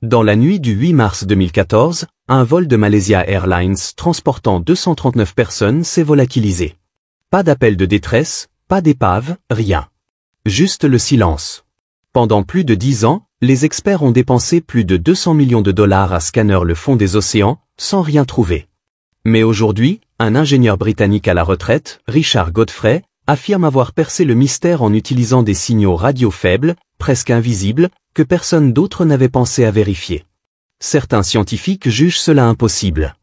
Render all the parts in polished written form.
Dans la nuit du 8 mars 2014, un vol de Malaysia Airlines transportant 239 personnes s'est volatilisé. Pas d'appel de détresse, pas d'épave, rien. Juste le silence. Pendant plus de 10 ans, les experts ont dépensé plus de 200 millions de dollars à scanner le fond des océans, sans rien trouver. Mais aujourd'hui, un ingénieur britannique à la retraite, Richard Godfrey, affirme avoir percé le mystère en utilisant des signaux radio faibles, presque invisibles, que personne d'autre n'avait pensé à vérifier. Certains scientifiques jugent cela impossible.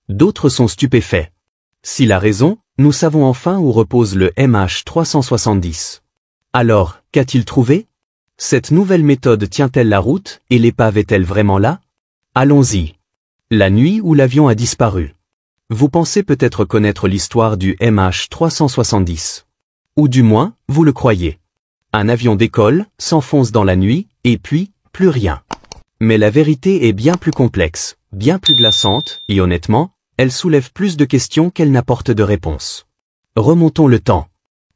D'autres sont stupéfaits. S'il a raison, nous savons enfin où repose le MH370. Alors, qu'a-t-il trouvé? Cette nouvelle méthode tient-elle la route, et l'épave est-elle vraiment là? Allons-y. La nuit où l'avion a disparu. Vous pensez peut-être connaître l'histoire du MH370. Ou du moins, vous le croyez. Un avion décolle, s'enfonce dans la nuit, et puis, plus rien. Mais la vérité est bien plus complexe, bien plus glaçante, et honnêtement, elle soulève plus de questions qu'elle n'apporte de réponses. Remontons le temps.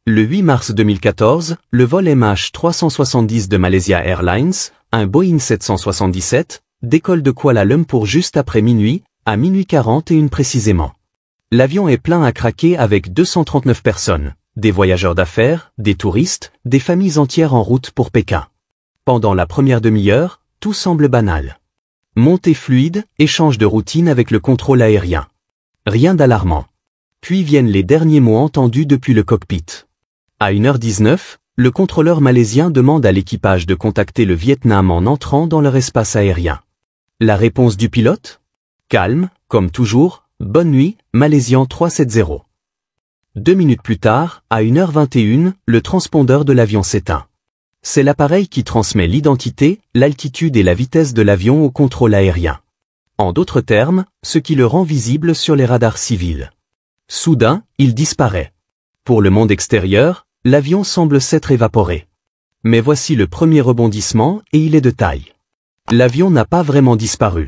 Le 8 mars 2014, le vol MH370 de Malaysia Airlines, un Boeing 777, décolle de Kuala Lumpur juste après minuit, à minuit 41 précisément. L'avion est plein à craquer avec 239 personnes, des voyageurs d'affaires, des touristes, des familles entières en route pour Pékin. Pendant la première demi-heure, tout semble banal. Montée fluide, échange de routine avec le contrôle aérien. Rien d'alarmant. Puis viennent les derniers mots entendus depuis le cockpit. À 1h19, le contrôleur malaisien demande à l'équipage de contacter le Vietnam en entrant dans leur espace aérien. La réponse du pilote? Calme, comme toujours, bonne nuit, Malaisian 370. 2 minutes plus tard, à 1h21, le transpondeur de l'avion s'éteint. C'est l'appareil qui transmet l'identité, l'altitude et la vitesse de l'avion au contrôle aérien. En d'autres termes, ce qui le rend visible sur les radars civils. Soudain, il disparaît. Pour le monde extérieur, l'avion semble s'être évaporé. Mais voici le premier rebondissement et il est de taille. L'avion n'a pas vraiment disparu.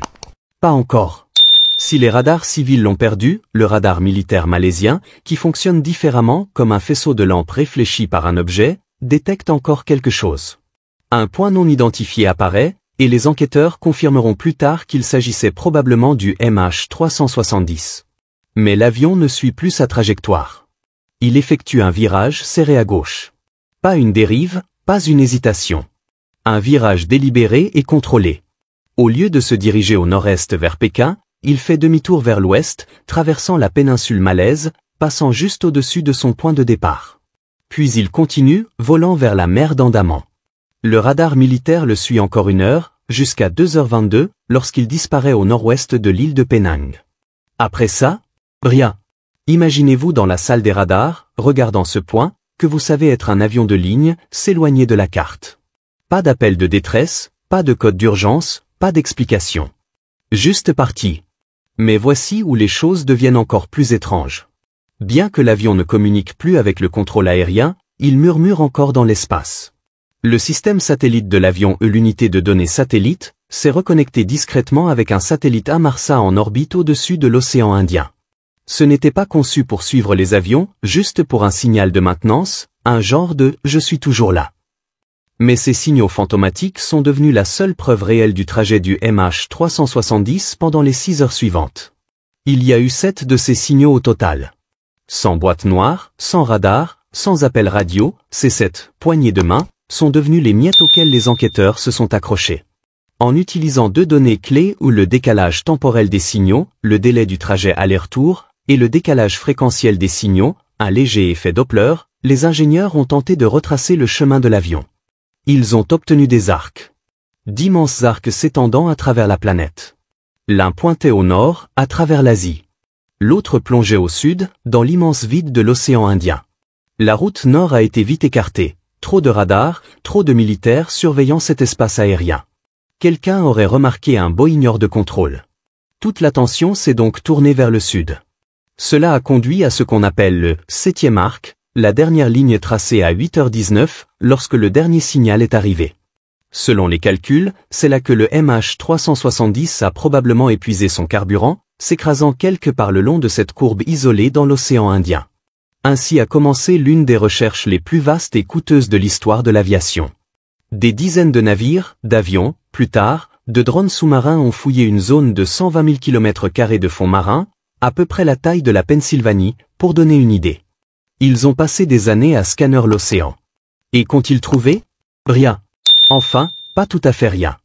Pas encore. Si les radars civils l'ont perdu, le radar militaire malaisien, qui fonctionne différemment comme un faisceau de lampes réfléchi par un objet, détecte encore quelque chose. Un point non identifié apparaît, et les enquêteurs confirmeront plus tard qu'il s'agissait probablement du MH370. Mais l'avion ne suit plus sa trajectoire. Il effectue un virage serré à gauche. Pas une dérive, pas une hésitation. Un virage délibéré et contrôlé. Au lieu de se diriger au nord-est vers Pékin, il fait demi-tour vers l'ouest, traversant la péninsule malaise, passant juste au-dessus de son point de départ. Puis il continue, volant vers la mer d'Andaman. Le radar militaire le suit encore 1 heure, jusqu'à 2h22, lorsqu'il disparaît au nord-ouest de l'île de Penang. Après ça, rien. Imaginez-vous dans la salle des radars, regardant ce point, que vous savez être un avion de ligne, s'éloigner de la carte. Pas d'appel de détresse, pas de code d'urgence, pas d'explication. Juste parti. Mais voici où les choses deviennent encore plus étranges. Bien que l'avion ne communique plus avec le contrôle aérien, il murmure encore dans l'espace. Le système satellite de l'avion l'unité de données satellite, s'est reconnecté discrètement avec un satellite Inmarsat en orbite au-dessus de l'océan Indien. Ce n'était pas conçu pour suivre les avions, juste pour un signal de maintenance, un genre de « je suis toujours là ». Mais ces signaux fantomatiques sont devenus la seule preuve réelle du trajet du MH370 pendant les 6 heures suivantes. Il y a eu 7 de ces signaux au total. Sans boîte noire, sans radar, sans appel radio, ces 7 poignées de main sont devenues les miettes auxquelles les enquêteurs se sont accrochés. En utilisant 2 données clés ou le décalage temporel des signaux, le délai du trajet aller-retour, et le décalage fréquentiel des signaux, un léger effet Doppler, les ingénieurs ont tenté de retracer le chemin de l'avion. Ils ont obtenu des arcs. D'immenses arcs s'étendant à travers la planète. L'un pointait au nord, à travers l'Asie. L'autre plongeait au sud, dans l'immense vide de l'océan Indien. La route nord a été vite écartée. Trop de radars, trop de militaires surveillant cet espace aérien. Quelqu'un aurait remarqué un Boeing hors de contrôle. Toute l'attention s'est donc tournée vers le sud. Cela a conduit à ce qu'on appelle le 7e arc, la dernière ligne tracée à 8h19, lorsque le dernier signal est arrivé. Selon les calculs, c'est là que le MH370 a probablement épuisé son carburant, s'écrasant quelque part le long de cette courbe isolée dans l'océan Indien. Ainsi a commencé l'une des recherches les plus vastes et coûteuses de l'histoire de l'aviation. Des dizaines de navires, d'avions, plus tard, de drones sous-marins ont fouillé une zone de 120 000 km² de fond marin, à peu près la taille de la Pennsylvanie, pour donner une idée. Ils ont passé des années à scanner l'océan. Et qu'ont-ils trouvé? Rien. Enfin, pas tout à fait rien.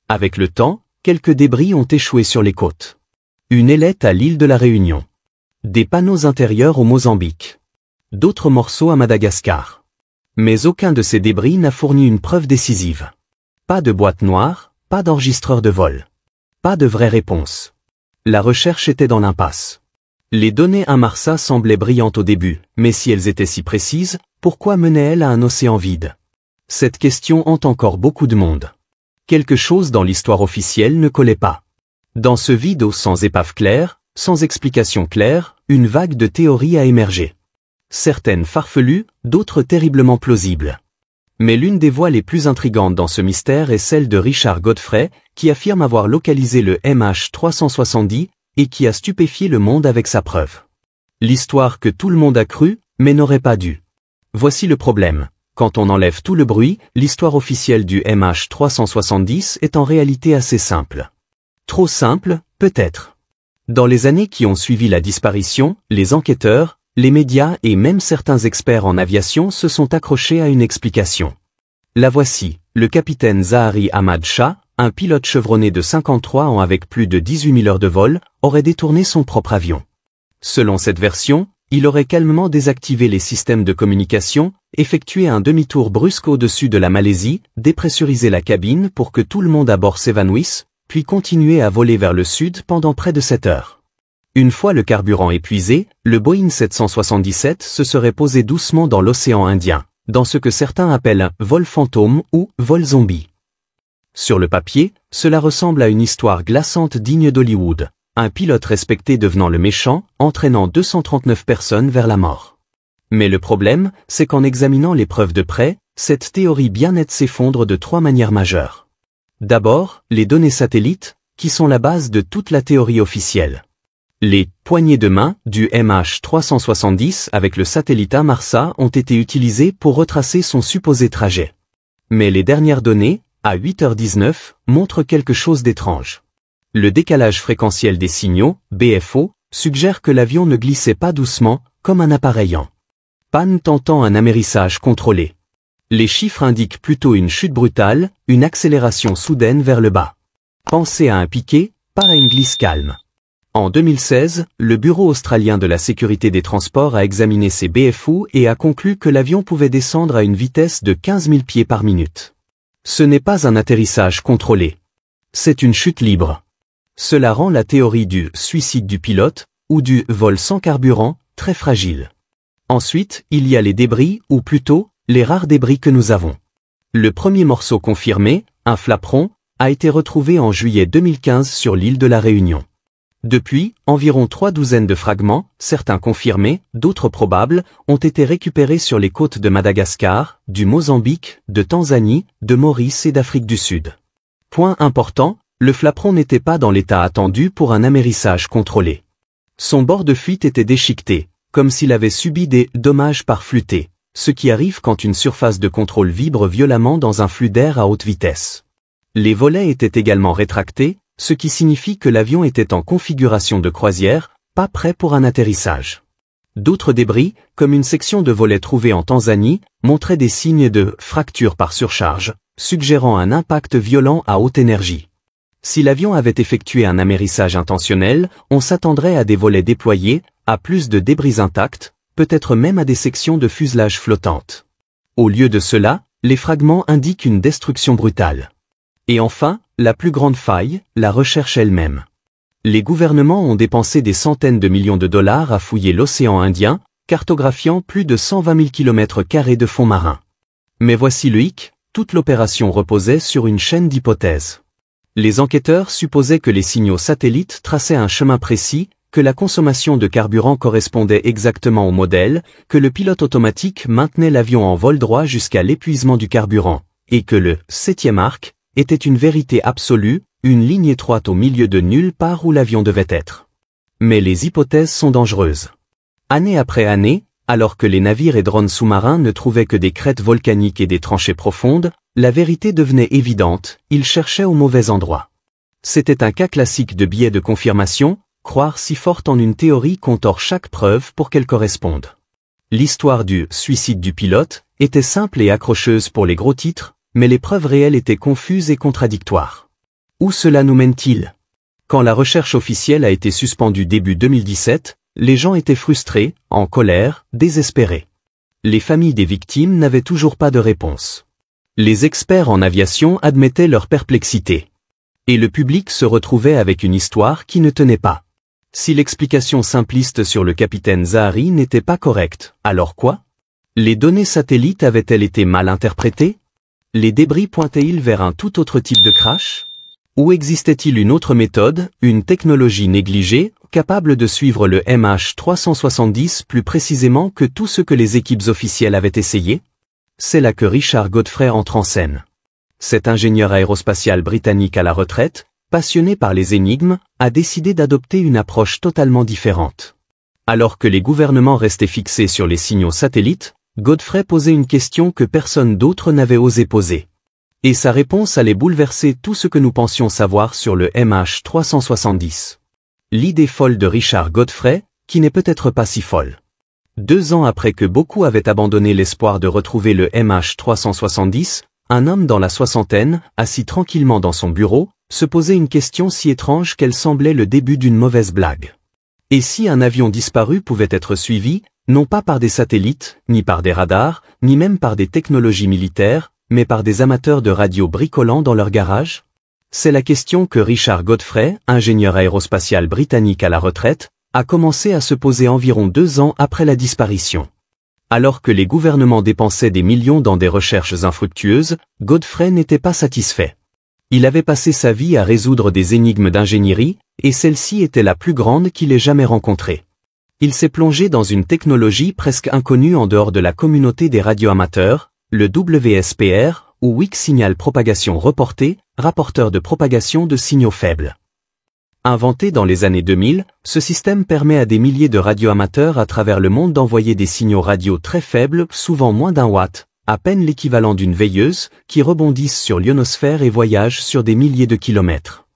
Avec le temps, quelques débris ont échoué sur les côtes. Une ailette à l'île de la Réunion. Des panneaux intérieurs au Mozambique. D'autres morceaux à Madagascar. Mais aucun de ces débris n'a fourni une preuve décisive. Pas de boîte noire, pas d'enregistreur de vol. Pas de vraie réponse. La recherche était dans l'impasse. Les données Inmarsat semblaient brillantes au début, mais si elles étaient si précises, pourquoi menaient-elles à un océan vide? Cette question hante encore beaucoup de monde. Quelque chose dans l'histoire officielle ne collait pas. Dans ce vide sans épave claire, sans explication claire, une vague de théories a émergé. Certaines farfelues, d'autres terriblement plausibles. Mais l'une des voix les plus intrigantes dans ce mystère est celle de Richard Godfrey, qui affirme avoir localisé le MH370 et qui a stupéfié le monde avec sa preuve. L'histoire que tout le monde a cru, mais n'aurait pas dû. Voici le problème. Quand on enlève tout le bruit, l'histoire officielle du MH370 est en réalité assez simple. Trop simple, peut-être. Dans les années qui ont suivi la disparition, les enquêteurs, les médias et même certains experts en aviation se sont accrochés à une explication. La voici, le capitaine Zahari Ahmad Shah, un pilote chevronné de 53 ans avec plus de 18 000 heures de vol, aurait détourné son propre avion. Selon cette version, il aurait calmement désactivé les systèmes de communication, effectué un demi-tour brusque au-dessus de la Malaisie, dépressurisé la cabine pour que tout le monde à bord s'évanouisse, puis continué à voler vers le sud pendant près de 7 heures. Une fois le carburant épuisé, le Boeing 777 se serait posé doucement dans l'océan Indien, dans ce que certains appellent vol fantôme ou vol zombie. Sur le papier, cela ressemble à une histoire glaçante digne d'Hollywood, un pilote respecté devenant le méchant, entraînant 239 personnes vers la mort. Mais le problème, c'est qu'en examinant les preuves de près, cette théorie bien nette s'effondre de 3 manières majeures. D'abord, les données satellites, qui sont la base de toute la théorie officielle. Les poignées de main du MH370 avec le satellite Inmarsat ont été utilisées pour retracer son supposé trajet. Mais les dernières données, à 8h19, montrent quelque chose d'étrange. Le décalage fréquentiel des signaux, BFO, suggère que l'avion ne glissait pas doucement, comme un appareil en panne tentant un amérissage contrôlé. Les chiffres indiquent plutôt une chute brutale, une accélération soudaine vers le bas. Pensez à un piqué, pas à une glisse calme. En 2016, le Bureau australien de la sécurité des transports a examiné ces BFO et a conclu que l'avion pouvait descendre à une vitesse de 15 000 pieds par minute. Ce n'est pas un atterrissage contrôlé. C'est une chute libre. Cela rend la théorie du suicide du pilote, ou du vol sans carburant, très fragile. Ensuite, il y a les débris, ou plutôt, les rares débris que nous avons. Le premier morceau confirmé, un flaperon, a été retrouvé en juillet 2015 sur l'île de la Réunion. Depuis, environ 3 douzaines de fragments, certains confirmés, d'autres probables, ont été récupérés sur les côtes de Madagascar, du Mozambique, de Tanzanie, de Maurice et d'Afrique du Sud. Point important, le flaperon n'était pas dans l'état attendu pour un amérissage contrôlé. Son bord de fuite était déchiqueté, comme s'il avait subi des dommages par flûter, ce qui arrive quand une surface de contrôle vibre violemment dans un flux d'air à haute vitesse. Les volets étaient également rétractés, ce qui signifie que l'avion était en configuration de croisière, pas prêt pour un atterrissage. D'autres débris, comme une section de volet trouvée en Tanzanie, montraient des signes de fracture par surcharge, suggérant un impact violent à haute énergie. Si l'avion avait effectué un amérissage intentionnel, on s'attendrait à des volets déployés, à plus de débris intacts, peut-être même à des sections de fuselage flottantes. Au lieu de cela, les fragments indiquent une destruction brutale. Et enfin, la plus grande faille, la recherche elle-même. Les gouvernements ont dépensé des centaines de millions de dollars à fouiller l'océan Indien, cartographiant plus de 120 000 km² de fond marin. Mais voici le hic, toute l'opération reposait sur une chaîne d'hypothèses. Les enquêteurs supposaient que les signaux satellites traçaient un chemin précis, que la consommation de carburant correspondait exactement au modèle, que le pilote automatique maintenait l'avion en vol droit jusqu'à l'épuisement du carburant, et que le 7e arc était une vérité absolue, une ligne étroite au milieu de nulle part où l'avion devait être. Mais les hypothèses sont dangereuses. Année après année, alors que les navires et drones sous-marins ne trouvaient que des crêtes volcaniques et des tranchées profondes, la vérité devenait évidente, ils cherchaient au mauvais endroit. C'était un cas classique de biais de confirmation, croire si fort en une théorie qu'on tord chaque preuve pour qu'elle corresponde. L'histoire du « suicide du pilote » était simple et accrocheuse pour les gros titres, mais les preuves réelles étaient confuses et contradictoires. Où cela nous mène-t-il? Quand la recherche officielle a été suspendue début 2017, les gens étaient frustrés, en colère, désespérés. Les familles des victimes n'avaient toujours pas de réponse. Les experts en aviation admettaient leur perplexité. Et le public se retrouvait avec une histoire qui ne tenait pas. Si l'explication simpliste sur le capitaine Zahari n'était pas correcte, alors quoi? Les données satellites avaient-elles été mal interprétées? Les débris pointaient-ils vers un tout autre type de crash? Ou existait-il une autre méthode, une technologie négligée, capable de suivre le MH370 plus précisément que tout ce que les équipes officielles avaient essayé? C'est là que Richard Godfrey entre en scène. Cet ingénieur aérospatial britannique à la retraite, passionné par les énigmes, a décidé d'adopter une approche totalement différente. Alors que les gouvernements restaient fixés sur les signaux satellites, Godfrey posait une question que personne d'autre n'avait osé poser. Et sa réponse allait bouleverser tout ce que nous pensions savoir sur le MH370. L'idée folle de Richard Godfrey, qui n'est peut-être pas si folle. 2 ans après que beaucoup avaient abandonné l'espoir de retrouver le MH370, un homme dans la soixantaine, assis tranquillement dans son bureau, se posait une question si étrange qu'elle semblait le début d'une mauvaise blague. Et si un avion disparu pouvait être suivi, non pas par des satellites, ni par des radars, ni même par des technologies militaires, mais par des amateurs de radio bricolant dans leur garage? C'est la question que Richard Godfrey, ingénieur aérospatial britannique à la retraite, a commencé à se poser environ 2 ans après la disparition. Alors que les gouvernements dépensaient des millions dans des recherches infructueuses, Godfrey n'était pas satisfait. Il avait passé sa vie à résoudre des énigmes d'ingénierie, et celle-ci était la plus grande qu'il ait jamais rencontrée. Il s'est plongé dans une technologie presque inconnue en dehors de la communauté des radioamateurs, le WSPR, ou Weak Signal Propagation Reportée, rapporteur de propagation de signaux faibles. Inventé dans les années 2000, ce système permet à des milliers de radioamateurs à travers le monde d'envoyer des signaux radio très faibles, souvent moins d'1 watt, à peine l'équivalent d'une veilleuse, qui rebondissent sur l'ionosphère et voyagent sur des milliers de kilomètres.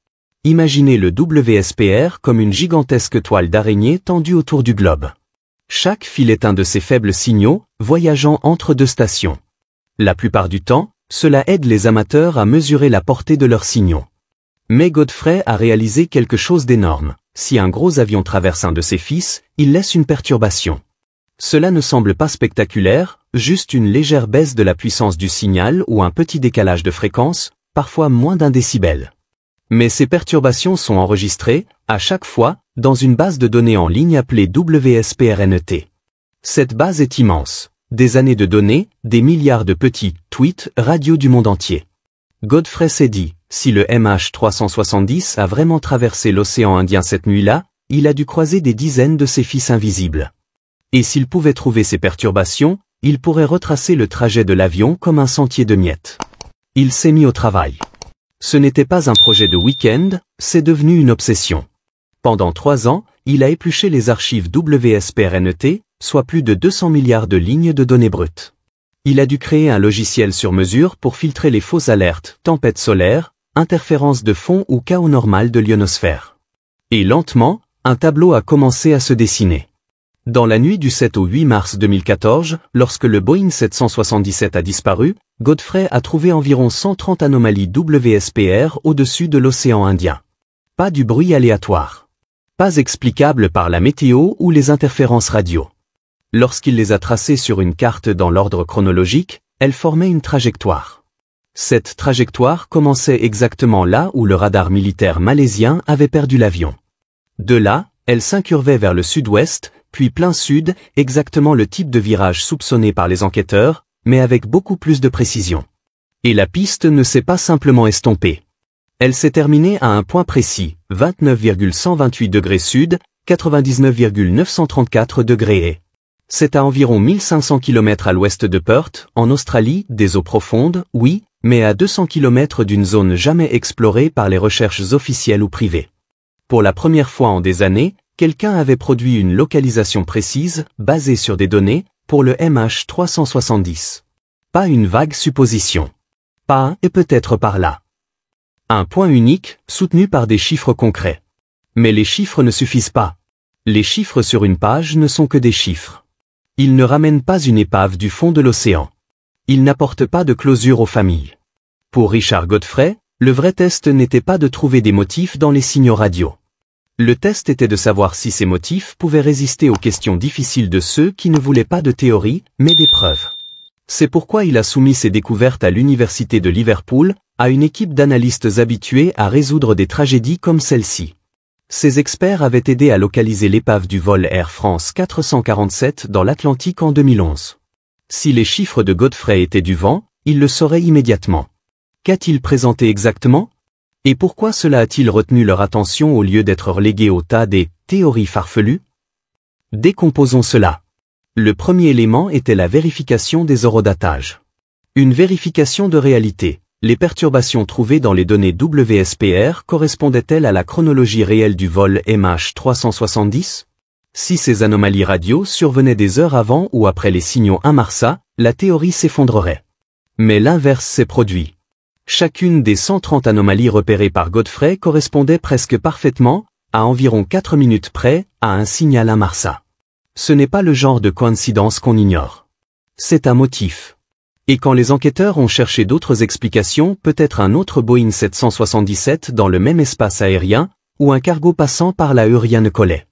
Imaginez le WSPR comme une gigantesque toile d'araignée tendue autour du globe. Chaque fil est un de ces faibles signaux, voyageant entre 2 stations. La plupart du temps, cela aide les amateurs à mesurer la portée de leurs signaux. Mais Godfrey a réalisé quelque chose d'énorme. Si un gros avion traverse un de ses fils, il laisse une perturbation. Cela ne semble pas spectaculaire, juste une légère baisse de la puissance du signal ou un petit décalage de fréquence, parfois moins d'1 décibel. Mais ces perturbations sont enregistrées, à chaque fois, dans une base de données en ligne appelée WSPRNet. Cette base est immense. Des années de données, des milliards de petits tweets radio du monde entier. Godfrey s'est dit, si le MH370 a vraiment traversé l'océan Indien cette nuit-là, il a dû croiser des dizaines de ses fils invisibles. Et s'il pouvait trouver ces perturbations, il pourrait retracer le trajet de l'avion comme un sentier de miettes. Il s'est mis au travail. Ce n'était pas un projet de week-end, c'est devenu une obsession. Pendant 3 ans, il a épluché les archives WSPRNet, soit plus de 200 milliards de lignes de données brutes. Il a dû créer un logiciel sur mesure pour filtrer les fausses alertes, tempêtes solaires, interférences de fond ou chaos normal de l'ionosphère. Et lentement, un tableau a commencé à se dessiner. Dans la nuit du 7 au 8 mars 2014, lorsque le Boeing 777 a disparu, Godfrey a trouvé environ 130 anomalies WSPR au-dessus de l'océan Indien. Pas du bruit aléatoire. Pas explicable par la météo ou les interférences radio. Lorsqu'il les a tracées sur une carte dans l'ordre chronologique, elles formaient une trajectoire. Cette trajectoire commençait exactement là où le radar militaire malaisien avait perdu l'avion. De là, elle s'incurvait vers le sud-ouest, puis plein sud, exactement le type de virage soupçonné par les enquêteurs, mais avec beaucoup plus de précision. Et la piste ne s'est pas simplement estompée. Elle s'est terminée à un point précis, 29,128 degrés sud, 99,934 degrés. C'est à environ 1500 km à l'ouest de Perth, en Australie, des eaux profondes, oui, mais à 200 km d'une zone jamais explorée par les recherches officielles ou privées. Pour la première fois en des années, quelqu'un avait produit une localisation précise, basée sur des données, pour le MH370. Pas une vague supposition. Pas un et peut-être par là. Un point unique, soutenu par des chiffres concrets. Mais les chiffres ne suffisent pas. Les chiffres sur une page ne sont que des chiffres. Ils ne ramènent pas une épave du fond de l'océan. Ils n'apportent pas de closure aux familles. Pour Richard Godfrey, le vrai test n'était pas de trouver des motifs dans les signaux radio. Le test était de savoir si ces motifs pouvaient résister aux questions difficiles de ceux qui ne voulaient pas de théorie, mais des preuves. C'est pourquoi il a soumis ses découvertes à l'Université de Liverpool, à une équipe d'analystes habitués à résoudre des tragédies comme celle-ci. Ces experts avaient aidé à localiser l'épave du vol Air France 447 dans l'Atlantique en 2011. Si les chiffres de Godfrey étaient du vent, il le saurait immédiatement. Qu'a-t-il présenté exactement ? Et pourquoi cela a-t-il retenu leur attention au lieu d'être relégué au tas des théories farfelues ? Décomposons cela. Le premier élément était la vérification des horodatages. Une vérification de réalité. Les perturbations trouvées dans les données WSPR correspondaient-elles à la chronologie réelle du vol MH370 ? Si ces anomalies radio survenaient des heures avant ou après les signaux Inmarsat, la théorie s'effondrerait. Mais l'inverse s'est produit. Chacune des 130 anomalies repérées par Godfrey correspondait presque parfaitement, à environ 4 minutes près, à un signal Inmarsat. Ce n'est pas le genre de coïncidence qu'on ignore. C'est un motif. Et quand les enquêteurs ont cherché d'autres explications, peut-être un autre Boeing 777 dans le même espace aérien, ou un cargo passant par là rien ne collait.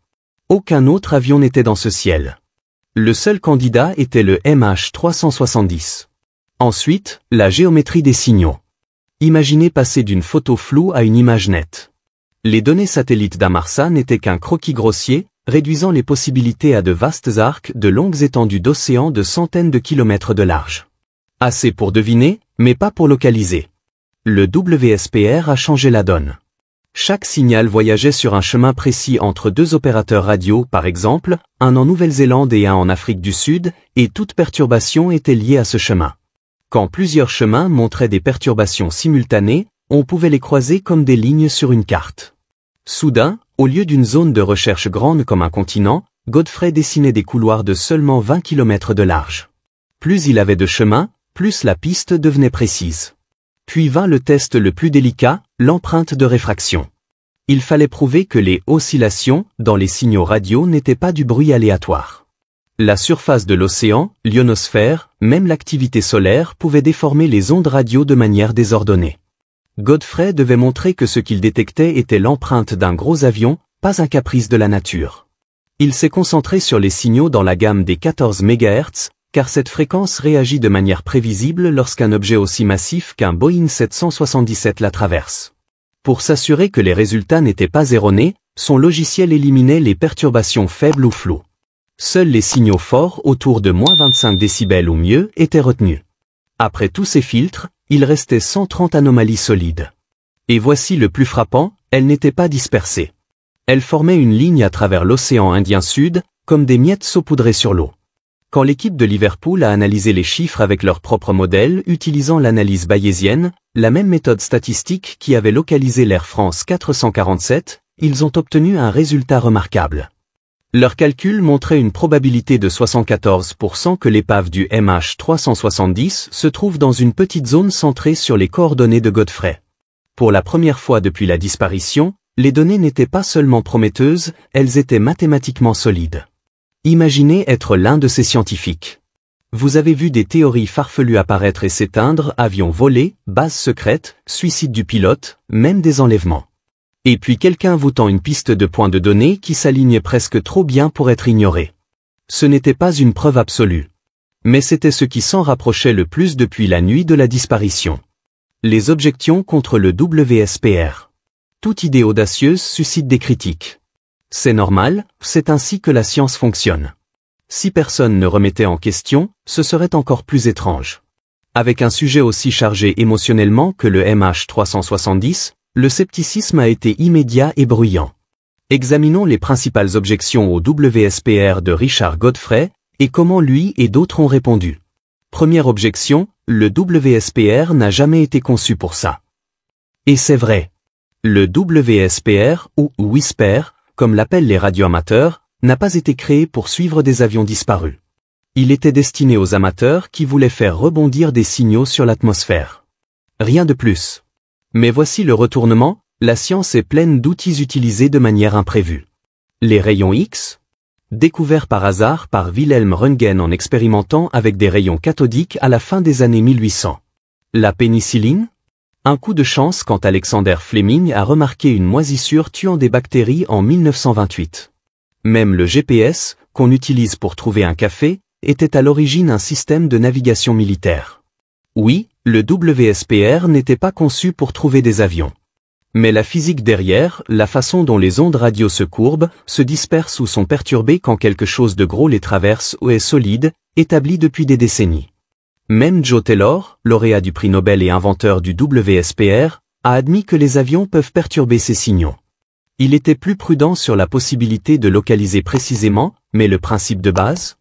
Aucun autre avion n'était dans ce ciel. Le seul candidat était le MH370. Ensuite, la géométrie des signaux. Imaginez passer d'une photo floue à une image nette. Les données satellites d'Inmarsat n'étaient qu'un croquis grossier, réduisant les possibilités à de vastes arcs de longues étendues d'océan de centaines de kilomètres de large. Assez pour deviner, mais pas pour localiser. Le WSPR a changé la donne. Chaque signal voyageait sur un chemin précis entre deux opérateurs radio par exemple, un en Nouvelle-Zélande et un en Afrique du Sud, et toute perturbation était liée à ce chemin. Quand plusieurs chemins montraient des perturbations simultanées, on pouvait les croiser comme des lignes sur une carte. Soudain, au lieu d'une zone de recherche grande comme un continent, Godfrey dessinait des couloirs de seulement 20 km de large. Plus il avait de chemins, plus la piste devenait précise. Puis vint le test le plus délicat, l'empreinte de réfraction. Il fallait prouver que les oscillations dans les signaux radio n'étaient pas du bruit aléatoire. La surface de l'océan, l'ionosphère, même l'activité solaire pouvait déformer les ondes radio de manière désordonnée. Godfrey devait montrer que ce qu'il détectait était l'empreinte d'un gros avion, pas un caprice de la nature. Il s'est concentré sur les signaux dans la gamme des 14 MHz, car cette fréquence réagit de manière prévisible lorsqu'un objet aussi massif qu'un Boeing 777 la traverse. Pour s'assurer que les résultats n'étaient pas erronés, son logiciel éliminait les perturbations faibles ou floues. Seuls les signaux forts autour de -25 décibels ou mieux étaient retenus. Après tous ces filtres, il restait 130 anomalies solides. Et voici le plus frappant, elles n'étaient pas dispersées. Elles formaient une ligne à travers l'océan Indien Sud, comme des miettes saupoudrées sur l'eau. Quand l'équipe de Liverpool a analysé les chiffres avec leur propre modèle utilisant l'analyse bayésienne, la même méthode statistique qui avait localisé l'Air France 447, ils ont obtenu un résultat remarquable. Leur calcul montrait une probabilité de 74% que l'épave du MH370 se trouve dans une petite zone centrée sur les coordonnées de Godfrey. Pour la première fois depuis la disparition, les données n'étaient pas seulement prometteuses, elles étaient mathématiquement solides. Imaginez être l'un de ces scientifiques. Vous avez vu des théories farfelues apparaître et s'éteindre, avions volés, bases secrètes, suicide du pilote, même des enlèvements. Et puis quelqu'un vous tend une piste de points de données qui s'alignait presque trop bien pour être ignorée. Ce n'était pas une preuve absolue. Mais c'était ce qui s'en rapprochait le plus depuis la nuit de la disparition. Les objections contre le WSPR. Toute idée audacieuse suscite des critiques. C'est normal, c'est ainsi que la science fonctionne. Si personne ne remettait en question, ce serait encore plus étrange. Avec un sujet aussi chargé émotionnellement que le MH370, le scepticisme a été immédiat et bruyant. Examinons les principales objections au WSPR de Richard Godfrey, et comment lui et d'autres ont répondu. Première objection, le WSPR n'a jamais été conçu pour ça. Et c'est vrai. Le WSPR, ou Whisper, comme l'appellent les radioamateurs, n'a pas été créé pour suivre des avions disparus. Il était destiné aux amateurs qui voulaient faire rebondir des signaux sur l'atmosphère. Rien de plus. Mais voici le retournement, la science est pleine d'outils utilisés de manière imprévue. Les rayons X, découverts par hasard par Wilhelm Röntgen en expérimentant avec des rayons cathodiques à la fin des années 1800. La pénicilline, un coup de chance quand Alexander Fleming a remarqué une moisissure tuant des bactéries en 1928. Même le GPS, qu'on utilise pour trouver un café, était à l'origine un système de navigation militaire. Oui, le WSPR n'était pas conçu pour trouver des avions. Mais la physique derrière, la façon dont les ondes radio se courbent, se dispersent ou sont perturbées quand quelque chose de gros les traverse ou est solide, établi depuis des décennies. Même Joe Taylor, lauréat du prix Nobel et inventeur du WSPR, a admis que les avions peuvent perturber ces signaux. Il était plus prudent sur la possibilité de localiser précisément, mais le principe de base?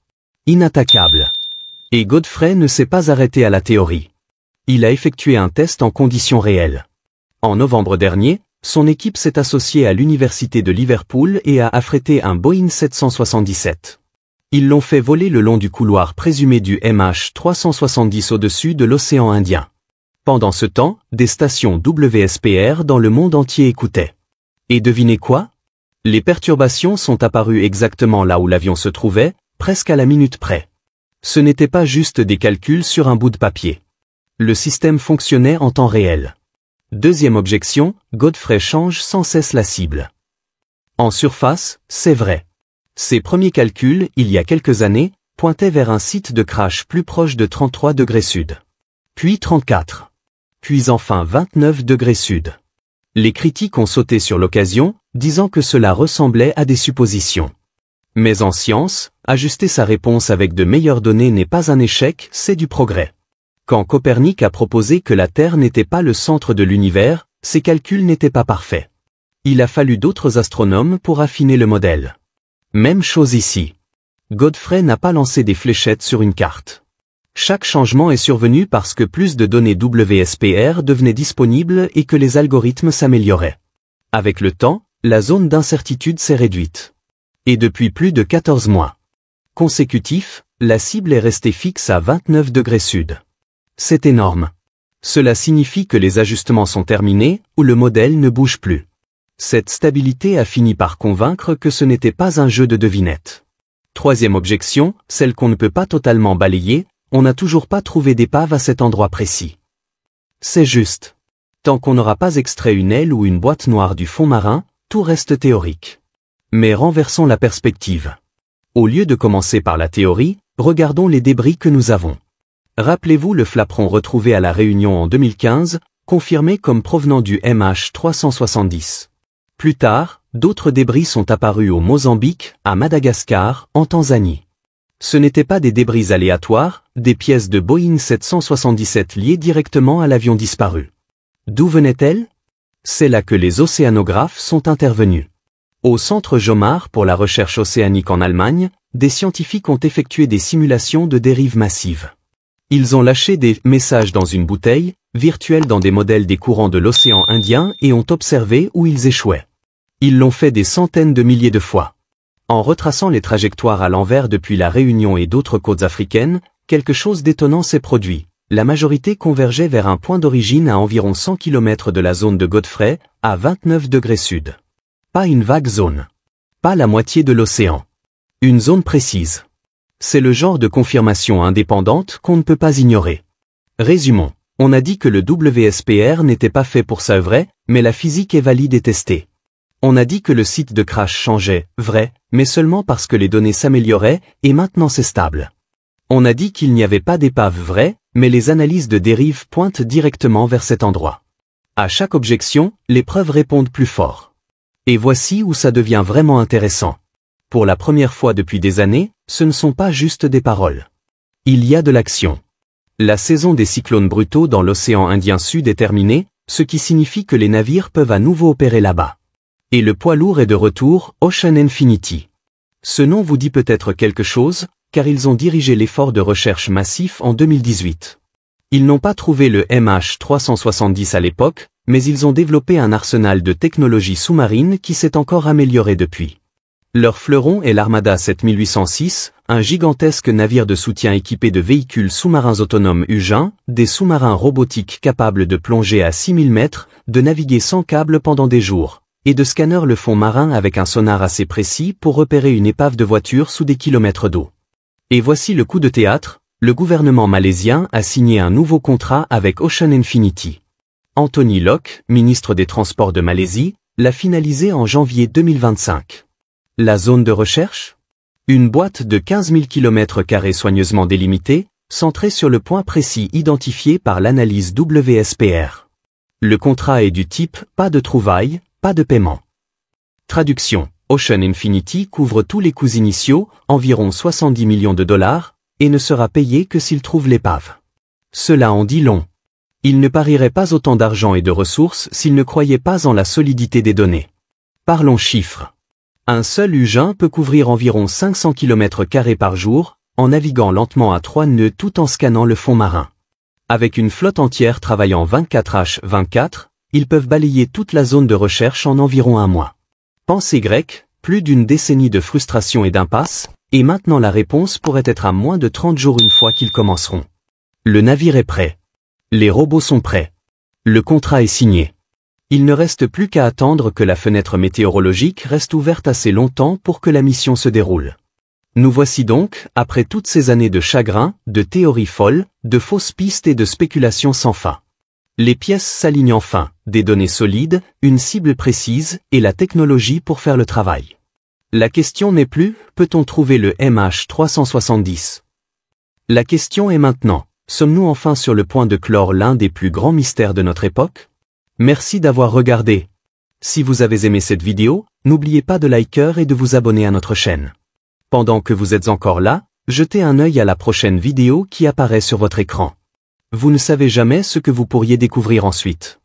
Inattaquable. Et Godfrey ne s'est pas arrêté à la théorie. Il a effectué un test en conditions réelles. En novembre dernier, son équipe s'est associée à l'université de Liverpool et a affrété un Boeing 777. Ils l'ont fait voler le long du couloir présumé du MH370 au-dessus de l'océan Indien. Pendant ce temps, des stations WSPR dans le monde entier écoutaient. Et devinez quoi? Les perturbations sont apparues exactement là où l'avion se trouvait, presque à la minute près. Ce n'était pas juste des calculs sur un bout de papier. Le système fonctionnait en temps réel. Deuxième objection, Godfrey change sans cesse la cible. En surface, c'est vrai. Ses premiers calculs, il y a quelques années, pointaient vers un site de crash plus proche de 33 degrés sud. Puis 34. Puis enfin 29 degrés sud. Les critiques ont sauté sur l'occasion, disant que cela ressemblait à des suppositions. Mais en science, ajuster sa réponse avec de meilleures données n'est pas un échec, c'est du progrès. Quand Copernic a proposé que la Terre n'était pas le centre de l'univers, ses calculs n'étaient pas parfaits. Il a fallu d'autres astronomes pour affiner le modèle. Même chose ici. Godfrey n'a pas lancé des fléchettes sur une carte. Chaque changement est survenu parce que plus de données WSPR devenaient disponibles et que les algorithmes s'amélioraient. Avec le temps, la zone d'incertitude s'est réduite. Et depuis plus de 14 mois consécutifs, la cible est restée fixe à 29 degrés sud. C'est énorme. Cela signifie que les ajustements sont terminés, ou le modèle ne bouge plus. Cette stabilité a fini par convaincre que ce n'était pas un jeu de devinettes. Troisième objection, celle qu'on ne peut pas totalement balayer, on n'a toujours pas trouvé d'épave à cet endroit précis. C'est juste. Tant qu'on n'aura pas extrait une aile ou une boîte noire du fond marin, tout reste théorique. Mais renversons la perspective. Au lieu de commencer par la théorie, regardons les débris que nous avons. Rappelez-vous le flaperon retrouvé à La Réunion en 2015, confirmé comme provenant du MH370. Plus tard, d'autres débris sont apparus au Mozambique, à Madagascar, en Tanzanie. Ce n'étaient pas des débris aléatoires, des pièces de Boeing 777 liées directement à l'avion disparu. D'où venaient-elles? C'est là que les océanographes sont intervenus. Au Centre Jomard pour la recherche océanique en Allemagne, des scientifiques ont effectué des simulations de dérives massives. Ils ont lâché des messages dans une bouteille, virtuels dans des modèles des courants de l'océan Indien et ont observé où ils échouaient. Ils l'ont fait des centaines de milliers de fois. En retraçant les trajectoires à l'envers depuis la Réunion et d'autres côtes africaines, quelque chose d'étonnant s'est produit. La majorité convergeait vers un point d'origine à environ 100 km de la zone de Godfrey, à 29 degrés sud. Pas une vague zone. Pas la moitié de l'océan. Une zone précise. C'est le genre de confirmation indépendante qu'on ne peut pas ignorer. Résumons. On a dit que le WSPR n'était pas fait pour ça vrai, mais la physique est valide et testée. On a dit que le site de crash changeait, vrai, mais seulement parce que les données s'amélioraient, et maintenant c'est stable. On a dit qu'il n'y avait pas d'épave vraie, mais les analyses de dérive pointent directement vers cet endroit. À chaque objection, les preuves répondent plus fort. Et voici où ça devient vraiment intéressant. Pour la première fois depuis des années, ce ne sont pas juste des paroles. Il y a de l'action. La saison des cyclones brutaux dans l'océan Indien Sud est terminée, ce qui signifie que les navires peuvent à nouveau opérer là-bas. Et le poids lourd est de retour, Ocean Infinity. Ce nom vous dit peut-être quelque chose, car ils ont dirigé l'effort de recherche massif en 2018. Ils n'ont pas trouvé le MH370 à l'époque, mais ils ont développé un arsenal de technologies sous-marines qui s'est encore amélioré depuis. Leur fleuron est l'Armada 7806, un gigantesque navire de soutien équipé de véhicules sous-marins autonomes UGEN, des sous-marins robotiques capables de plonger à 6000 mètres, de naviguer sans câble pendant des jours, et de scanner le fond marin avec un sonar assez précis pour repérer une épave de voiture sous des kilomètres d'eau. Et voici le coup de théâtre, le gouvernement malaisien a signé un nouveau contrat avec Ocean Infinity. Anthony Locke, ministre des Transports de Malaisie, l'a finalisé en janvier 2025. La zone de recherche ? Une boîte de 15 000 km² soigneusement délimitée, centrée sur le point précis identifié par l'analyse WSPR. Le contrat est du type « pas de trouvailles, pas de paiement ». Traduction. Ocean Infinity couvre tous les coûts initiaux, environ 70 millions de dollars, et ne sera payé que s'il trouve l'épave. Cela en dit long. Il ne parierait pas autant d'argent et de ressources s'il ne croyait pas en la solidité des données. Parlons chiffres. Un seul UGEN peut couvrir environ 500 km² par jour, en naviguant lentement à 3 nœuds tout en scannant le fond marin. Avec une flotte entière travaillant 24h24, ils peuvent balayer toute la zone de recherche en environ un mois. Pensée grecque, plus d'une décennie de frustration et d'impasse, et maintenant la réponse pourrait être à moins de 30 jours une fois qu'ils commenceront. Le navire est prêt. Les robots sont prêts. Le contrat est signé. Il ne reste plus qu'à attendre que la fenêtre météorologique reste ouverte assez longtemps pour que la mission se déroule. Nous voici donc, après toutes ces années de chagrin, de théories folles, de fausses pistes et de spéculations sans fin. Les pièces s'alignent enfin, des données solides, une cible précise, et la technologie pour faire le travail. La question n'est plus, peut-on trouver le MH370 ? La question est maintenant, sommes-nous enfin sur le point de clore l'un des plus grands mystères de notre époque ? Merci d'avoir regardé. Si vous avez aimé cette vidéo, n'oubliez pas de liker et de vous abonner à notre chaîne. Pendant que vous êtes encore là, jetez un œil à la prochaine vidéo qui apparaît sur votre écran. Vous ne savez jamais ce que vous pourriez découvrir ensuite.